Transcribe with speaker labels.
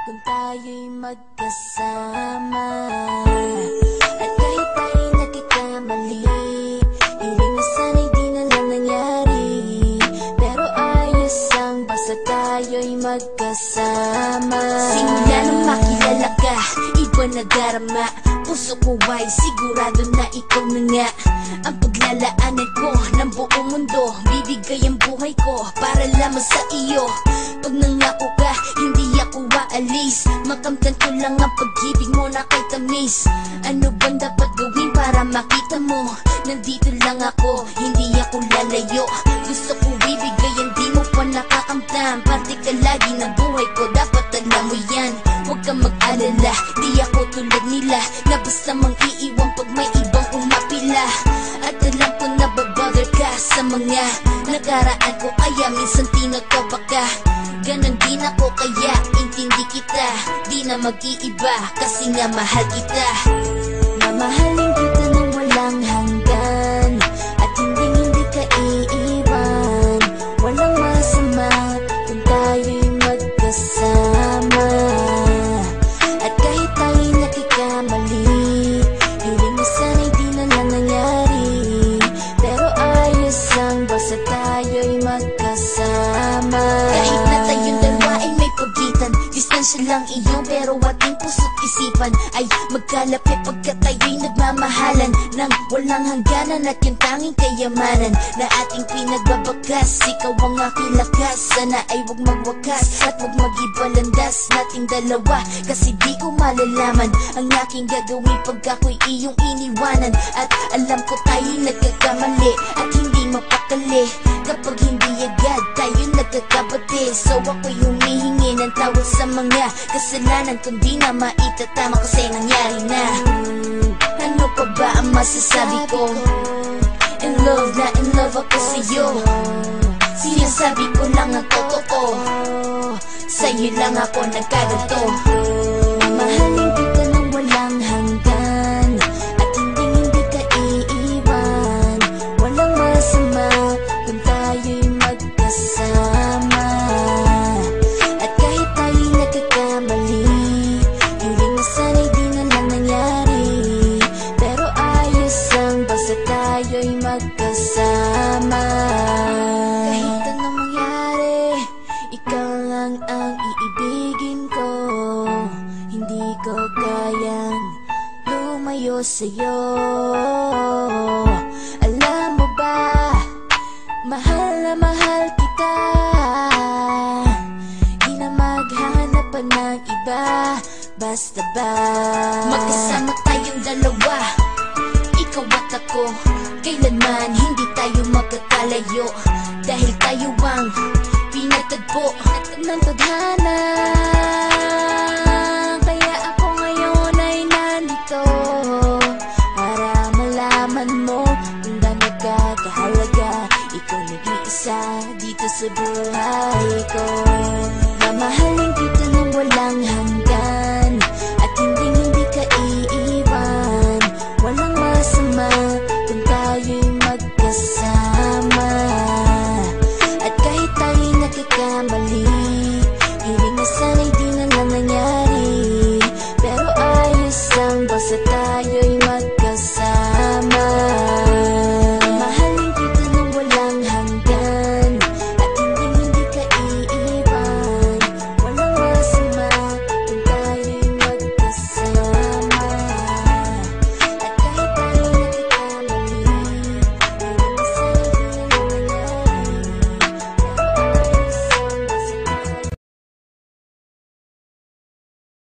Speaker 1: kung tayo'y magkasama. At kahit tayo'y nagkakamali, hiling na sana'y di na lang nangyari. Pero ayos lang basta tayo'y magkasama. Simula nang makilala ka, iba na darama. Puso ko ay sigurado na ikaw na nga ang paglalaanan ko ng buong mundo. Bibigay ang buhay ko para lamang sa iyo. Pag nangako ka, hindi ako aalis. Makamtan ko lang ang pag-ibig mo na kay tamis. Ano bang dapat gawin para makita mo? Nandito lang ako, hindi ako lalayo. Gusto ko bibigay, hindi mo pa nakakamtan. Parte ka lagi ng buhay ko, dapat alam mo yan. Huwag kang mag-alala, di ako tulad nila na basta mang iiwan pag may ibang umapila. At alam ko na babother ka sa mga nakaraan ko, kaya minsan tinatawa ka. Ganon din ako kaya intindi kita. Di na mag-iiba kasi nga mahal kita. Mamahalin kita nang walang hanggan, at hindi ka iiwan. Walang masama kung tayo'y magkasama. At kahit tayo'y nakikamali, hiling na sana'y di na lang nangyari. Pero ayos lang basta tayo'y magkasama. Kahit na tayong dalawa ay may pagitan, distansya lang iyon pero ating puso't isipan ay magkalapit pagkat tayo'y nagmamahalan ng walang hangganan. At yung tanging kayamanan na ating pinagbabakas, ikaw ang aking lakas. Sana ay huwag magwakas at huwag mag-ibalandas nating dalawa, kasi di ko malalaman ang aking gagawin pag ako'y iyong iniwanan. At alam ko tayo'y nagkakamali at hindi mapakali kapag hindi agad tayo nagkakabati. So ako'y humihingi ng tawad sa mga kasalanan kung di na maitatama kasi nangyari na. Ano pa ba ang masasabi ko? In love na in love ako sa'yo. Sinasabi ko lang ang totoo, sa'yo lang ako nagkaganto. Mahalin kita nang walang hanggan, at hindi ka iiwan. Walang masama kung tayo'y magkasama. At kahit tayo'y nagkakamali, hiling na sana'y di na lang nangyari. Pero ayos lang basta tayo'y magkasama. Kahit anong mangyari, ikaw lang ang iibigin ko. Hindi ko kayang lumayo sa'yo. Alam mo ba, mahal na mahal kita. Di na maghanap pa ng iba, basta ba magkasama tayong dalawa, ikaw at ako. Kailanman hindi tayo magkakalayo, dahil tayo ang pinatagpo ng tadhana.